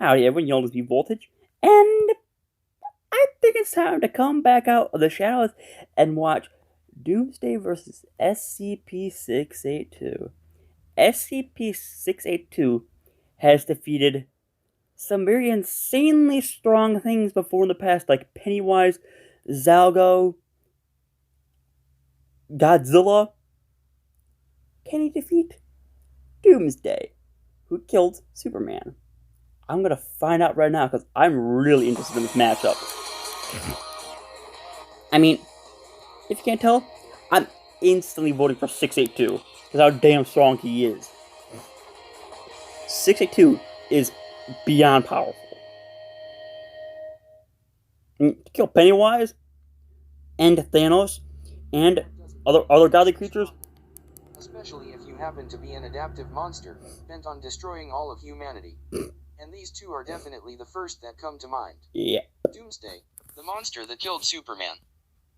Howdy everyone, y'all, this is Voltage, and I think it's time to come back out of the shadows and watch Doomsday vs. SCP-682. SCP-682 has defeated some very insanely strong things before in the past, like Pennywise, Zalgo, Godzilla. Can he defeat Doomsday, who killed Superman? I'm gonna find out right now because I'm really interested in this matchup. I mean, if you can't tell, I'm instantly voting for 682 because how damn strong he is. 682 is beyond powerful. To kill Pennywise and Thanos and other godly creatures. Especially if you happen to be an adaptive monster, bent on destroying all of humanity. And these two are definitely the first that come to mind. Yeah. Doomsday, the monster that killed Superman.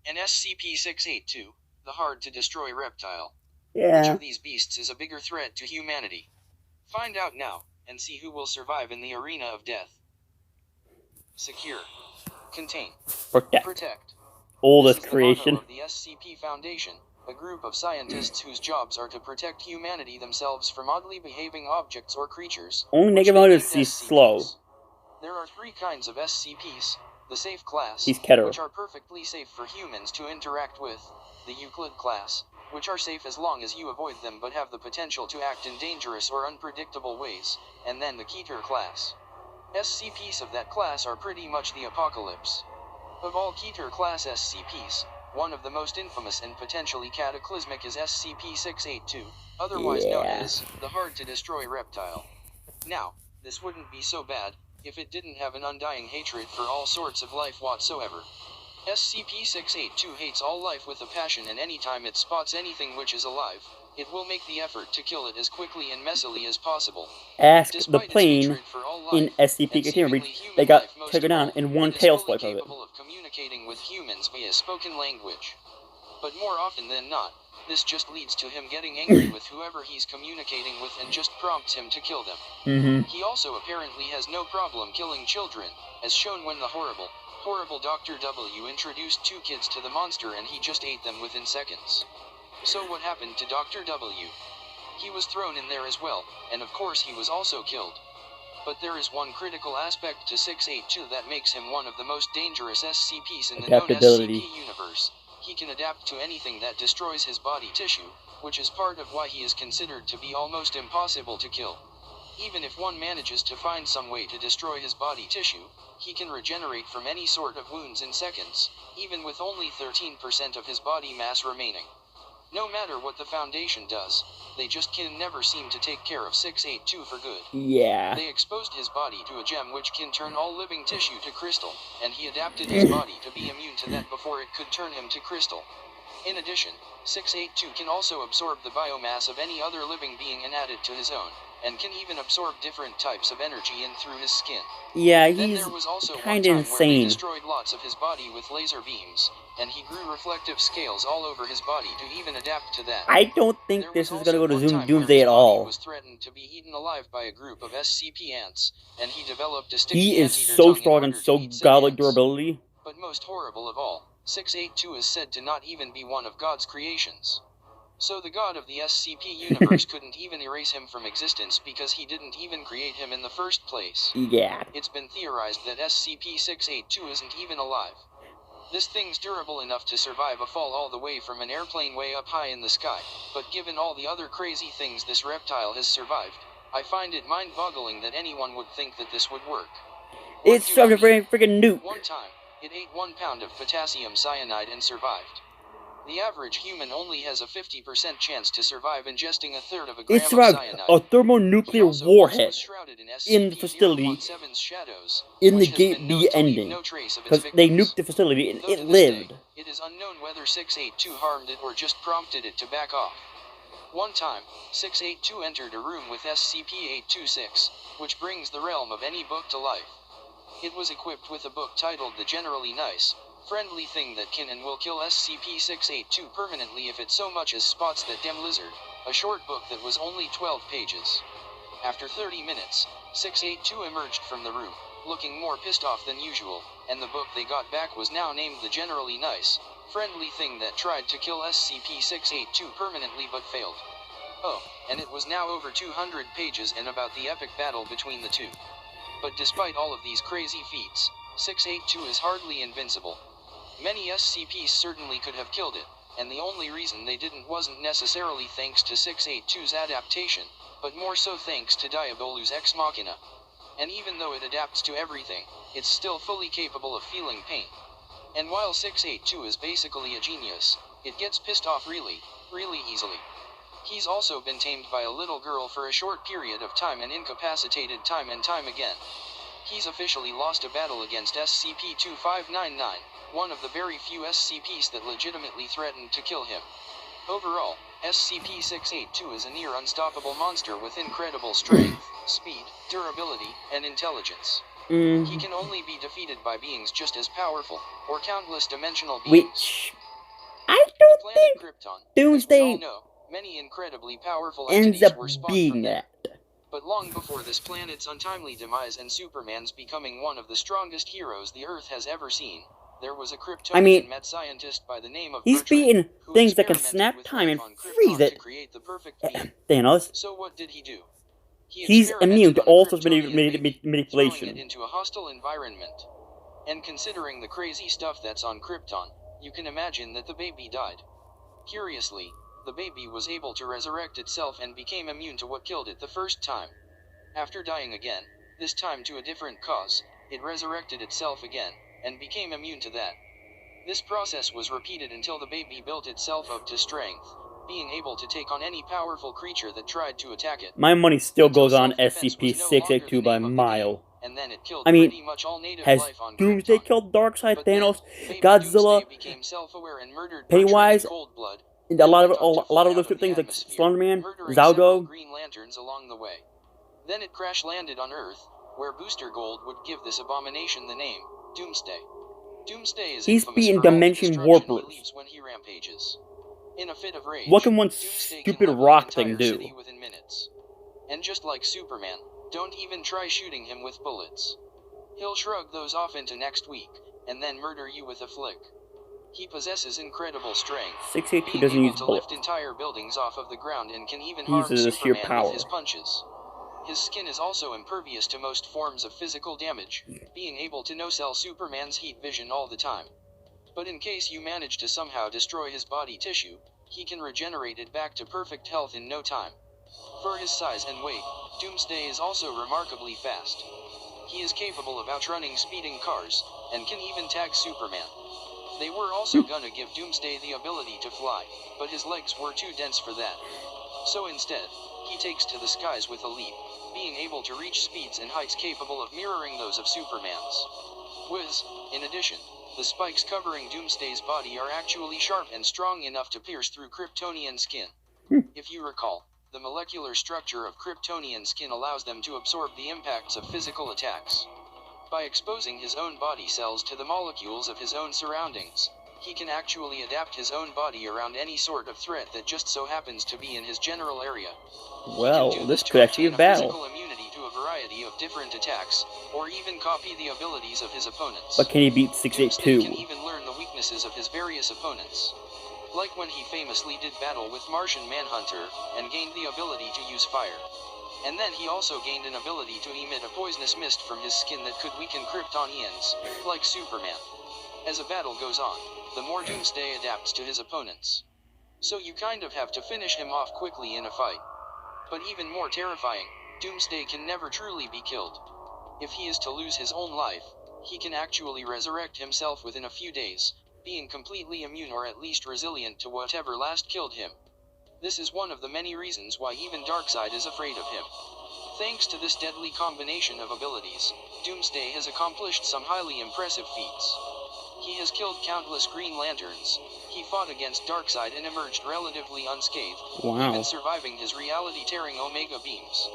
And SCP-682, the hard-to-destroy reptile. Yeah. Which of these beasts is a bigger threat to humanity? Find out now, and see who will survive in the arena of death. Secure. Contain. Protect. Oldest This is creation. The motto of the SCP Foundation, a group of scientists whose jobs are to protect humanity themselves from oddly behaving objects or creatures. Only negative mode is he's slow. There are three kinds of SCPs. The safe class, which are perfectly safe for humans to interact with. The Euclid class, which are safe as long as you avoid them but have the potential to act in dangerous or unpredictable ways. And then the Keter class. SCPs of that class are pretty much the apocalypse. Of all Keter class SCPs, one of the most infamous and potentially cataclysmic is SCP-682, otherwise known as the hard-to-destroy reptile. Now, this wouldn't be so bad if it didn't have an undying hatred for all sorts of life whatsoever. SCP-682 hates all life with a passion, and anytime it spots anything which is alive, it will make the effort to kill it as quickly and messily as possible. Ask the plane in SCP Breach. They got taken down in one tail swipe of it. Capable of communicating with humans via spoken language. But more often than not, this just leads to him getting angry with whoever he's communicating with and just prompts him to kill them. He also apparently has no problem killing children, as shown when the horrible Dr. W introduced two kids to the monster and he just ate them within seconds. So what happened to Dr. W? He was thrown in there as well, and of course he was also killed. But there is one critical aspect to 682 that makes him one of the most dangerous SCPs in the known SCP universe. He can adapt to anything that destroys his body tissue, which is part of why he is considered to be almost impossible to kill. Even if one manages to find some way to destroy his body tissue, he can regenerate from any sort of wounds in seconds, even with only 13% of his body mass remaining. No matter what the Foundation does, they just can never seem to take care of 682 for good. Yeah. They exposed his body to a gem which can turn all living tissue to crystal, and he adapted his body to be immune to that before it could turn him to crystal. In addition, 682 can also absorb the biomass of any other living being and add it to his own, and can even absorb different types of energy in through his skin. Yeah, then he's there was also kind of of insane. Where they destroyed lots of his body with laser beams, and he grew reflective scales all over his body to even adapt to that. I don't think this is gonna go to Doomsday at all. He was threatened to be eaten alive by a group of SCP ants, and he developed a He is so strong and so godlike durability. But most horrible of all, 682 is said to not even be one of God's creations. So the god of the SCP universe couldn't even erase him from existence because he didn't even create him in the first place. Yeah. It's been theorized that SCP-682 isn't even alive. This thing's durable enough to survive a fall all the way from an airplane way up high in the sky, but given all the other crazy things this reptile has survived, I find it mind-boggling that anyone would think that this would work. It's such a freaking nuke. One time, it ate 1 pound of potassium cyanide and survived. The average human only has a 50% chance to survive ingesting a third of a gram of cyanide. A thermonuclear warhead in the facility in the Gate B ending. Because they nuked the facility and it lived. It is unknown whether 682 harmed it or just prompted it to back off. One time, 682 entered a room with SCP-826, which brings the realm of any book to life. It was equipped with a book titled The Generally Nice, Friendly Thing That Can and Will Kill SCP-682 permanently if it so much as spots that damn lizard, a short book that was only 12 pages. After 30 minutes, 682 emerged from the room, looking more pissed off than usual, and the book they got back was now named The Generally Nice, Friendly Thing That Tried to Kill SCP-682 Permanently But Failed. Oh, and it was now over 200 pages and about the epic battle between the two. But despite all of these crazy feats, 682 is hardly invincible. Many SCPs certainly could have killed it, and the only reason they didn't wasn't necessarily thanks to 682's adaptation, but more so thanks to Diabolu's Ex Machina. And even though it adapts to everything, it's still fully capable of feeling pain. And while 682 is basically a genius, it gets pissed off really easily. He's also been tamed by a little girl for a short period of time and incapacitated time and time again. He's officially lost a battle against SCP-2599, one of the very few SCPs that legitimately threatened to kill him. Overall, SCP-682 is a near unstoppable monster with incredible strength, speed, durability, and intelligence. He can only be defeated by beings just as powerful, or countless dimensional beings. Which I don't think Krypton, Doomsday know, many incredibly powerful ends entities up were spawned being from that. But long before this planet's untimely demise and Superman's becoming one of the strongest heroes the Earth has ever seen, there was a Kryptonian mad scientist by the name of he's Bertrand, beating who things that can experimented snap with time and life on Krypton freeze it. to create the perfect being. Thanos. So what did he do? He's immune to experimented on all the sorts of Kryptonian baby, manipulation. throwing it into a hostile environment. And considering the crazy stuff that's on Krypton, you can imagine that the baby died. Curiously, the baby was able to resurrect itself and became immune to what killed it the first time. After dying again, this time to a different cause, it resurrected itself again, and became immune to that. This process was repeated until the baby built itself up to strength, being able to take on any powerful creature that tried to attack it. My money still goes on SCP-682 by a mile. And then it killed I mean, pretty much all native has life on Doomsday Krypton. killed Darkseid, But Thanos, then, Godzilla, Doomsday became self-aware and murdered Pennywise, Bertrand in cold blood, and a lot of fly those out of things the like atmosphere, Slenderman, murdering several Zalgo. Green Lanterns along the way. Then it crash-landed on Earth, where Booster Gold would give this abomination the name Doomsday. Doomsday is He's infamous beating for all the dimension destruction warpers. he leaves when he rampages. In a fit of rage, What can one Doomsday stupid can level rock an thing entire do? city within minutes. And just like Superman, don't even try shooting him with bullets. He'll shrug those off into next week, and then murder you with a flick. He possesses incredible strength, 682 being doesn't able use to bullets. lift entire buildings off of the ground and can even He harm uses sheer Superman power. with his punches. His skin is also impervious to most forms of physical damage, being able to no-sell Superman's heat vision all the time. But in case you manage to somehow destroy his body tissue, he can regenerate it back to perfect health in no time. For his size and weight, Doomsday is also remarkably fast. He is capable of outrunning speeding cars, and can even tag Superman. They were also gonna give Doomsday the ability to fly, but his legs were too dense for that. So instead, he takes to the skies with a leap, being able to reach speeds and heights capable of mirroring those of Superman's. In addition, the spikes covering Doomsday's body are actually sharp and strong enough to pierce through Kryptonian skin. If you recall, the molecular structure of Kryptonian skin allows them to absorb the impacts of physical attacks. By exposing his own body cells to the molecules of his own surroundings, he can actually adapt his own body around any sort of threat that just so happens to be in his general area. Well, this could actually be a battle. Physical immunity to a variety of different attacks, or even copy the abilities of his opponents. But can he beat Doomsday 682? can even learn the weaknesses of his various opponents. Like when he famously did battle with Martian Manhunter, and gained the ability to use fire. And then he also gained an ability to emit a poisonous mist from his skin that could weaken Kryptonians, like Superman. As a battle goes on, the more Doomsday adapts to his opponents. So you kind of have to finish him off quickly in a fight. But even more terrifying, Doomsday can never truly be killed. If he is to lose his own life, he can actually resurrect himself within a few days, being completely immune or at least resilient to whatever last killed him. This is one of the many reasons why even Darkseid is afraid of him. Thanks to this deadly combination of abilities, Doomsday has accomplished some highly impressive feats. He has killed countless Green Lanterns, he fought against Darkseid and emerged relatively unscathed, even surviving his reality-tearing Omega beams.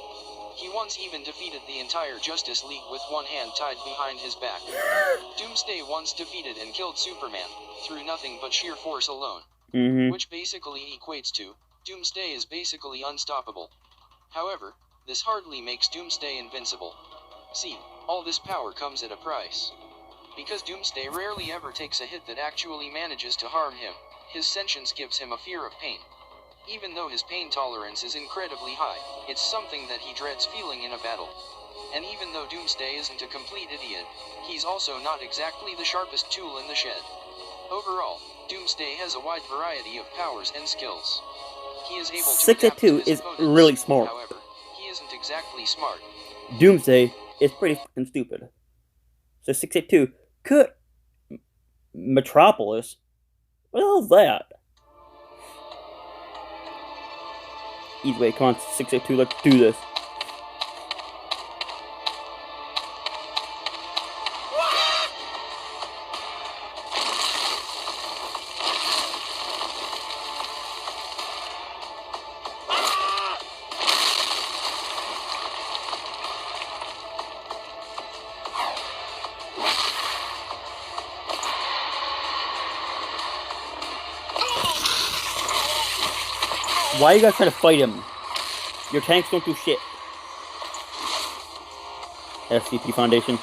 He once even defeated the entire Justice League with one hand tied behind his back. Doomsday once defeated and killed Superman, through nothing but sheer force alone. Which basically equates to, Doomsday is basically unstoppable. However, This hardly makes Doomsday invincible. See, all this power comes at a price. Because Doomsday rarely ever takes a hit that actually manages to harm him, his sentience gives him a fear of pain. Even though his pain tolerance is incredibly high, it's something that he dreads feeling in a battle. And even though Doomsday isn't a complete idiot, he's also not exactly the sharpest tool in the shed. Overall, Doomsday has a wide variety of powers and skills. He is able to adapt to 682 his is opponents. really smart. However, he isn't exactly smart. Doomsday is pretty fucking stupid. So 682 could Metropolis. What the hell's that? Either way, come on, 682, let's do this. Why are you guys trying to fight him? Your tanks don't do shit. SCP Foundation.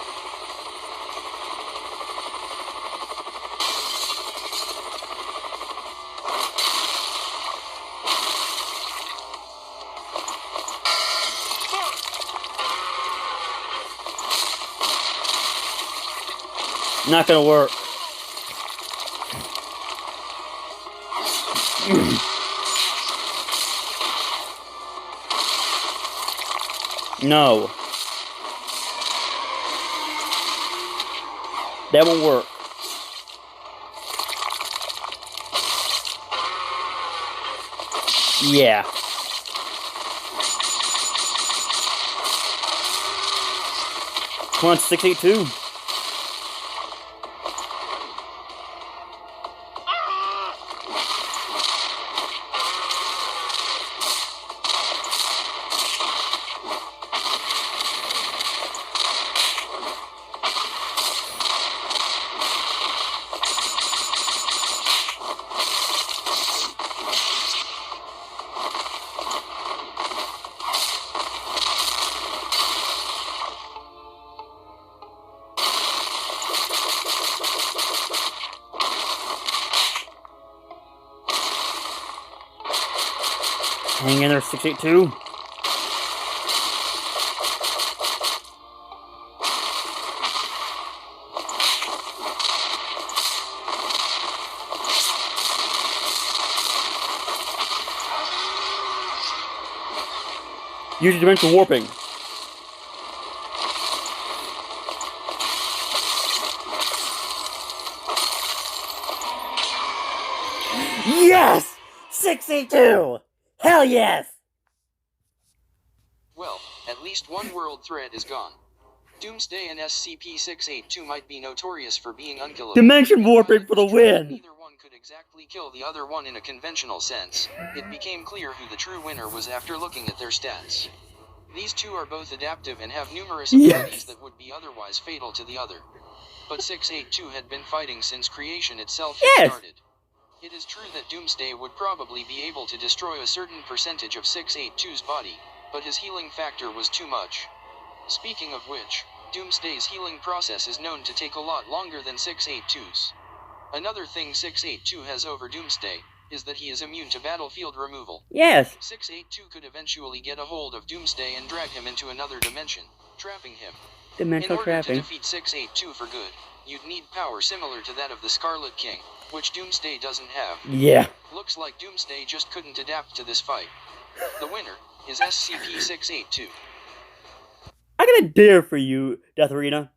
Not gonna work. No. That won't work. Yeah. Come on, 682. Hang in there, 682. Use your dimensional warping. Yes! 682! Hell yes! Well, at least one world threat is gone. Doomsday and SCP-682 might be notorious for being unkillable. Dimension warping for the win! Neither one could exactly kill the other one in a conventional sense. It became clear who the true winner was after looking at their stats. These two are both adaptive and have numerous abilities that would be otherwise fatal to the other. But 682 had been fighting since creation itself had started. It is true that Doomsday would probably be able to destroy a certain percentage of 682's body, but his healing factor was too much. Speaking of which, Doomsday's healing process is known to take a lot longer than 682's. Another thing 682 has over Doomsday is that he is immune to battlefield removal. Yes. 682 could eventually get a hold of Doomsday and drag him into another dimension, trapping him. Dimensional trapping. In order to defeat 682 for good, you'd need power similar to that of the Scarlet King, which Doomsday doesn't have. Yeah. Looks like Doomsday just couldn't adapt to this fight. The winner is SCP-682. I got a dare for you, Death Arena.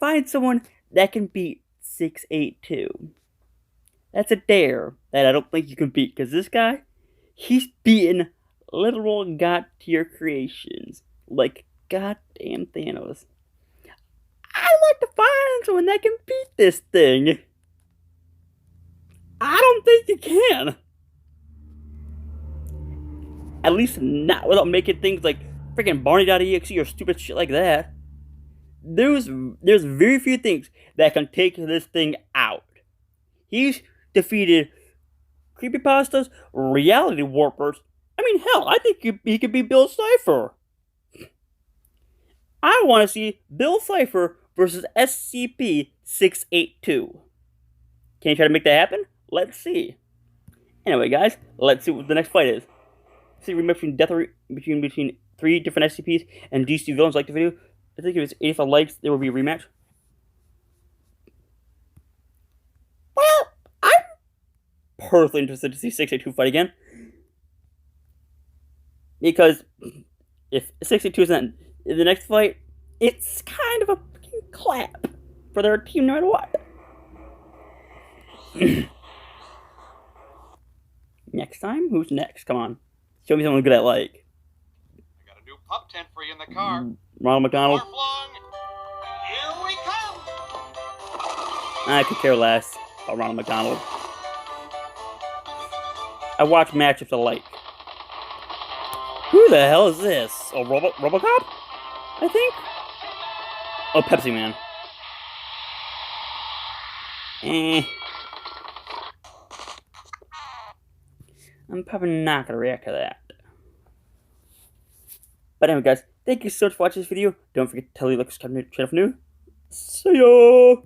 Find someone that can beat 682. That's a dare that I don't think you can beat, because this guy, he's beaten literal god-tier creations. Like goddamn Thanos. I'd like to find someone that can beat this thing. I don't think you can. At least not without making things like freaking Barney.exe or stupid shit like that. There's very few things that can take this thing out. He's defeated creepypastas, reality warpers. I mean, hell, I think he could be Bill Cipher. I want to see Bill Cipher versus SCP-682. Can you try to make that happen? Let's see. Anyway, guys, let's see what the next fight is. See a rematch between three different SCPs and DC villains. Like the video. I think if it's 85 likes, there will be a rematch. Well, I'm personally interested to see 682 fight again. Because if 682 is not in the next fight, it's kind of a fucking clap for their team no matter what. Next time? Who's next? Come on. Show me someone good I like. I got a new pup tent for you in the car. Ronald McDonald. Here we come. I could care less about Ronald McDonald. I watch matchups I like. Who the hell is this? Oh, Robocop? I think? Oh, Pepsi Man. I'm probably not going to react to that. But anyway, guys, thank you so much for watching this video. Don't forget to tell your like, subscribe, channel for new. See ya!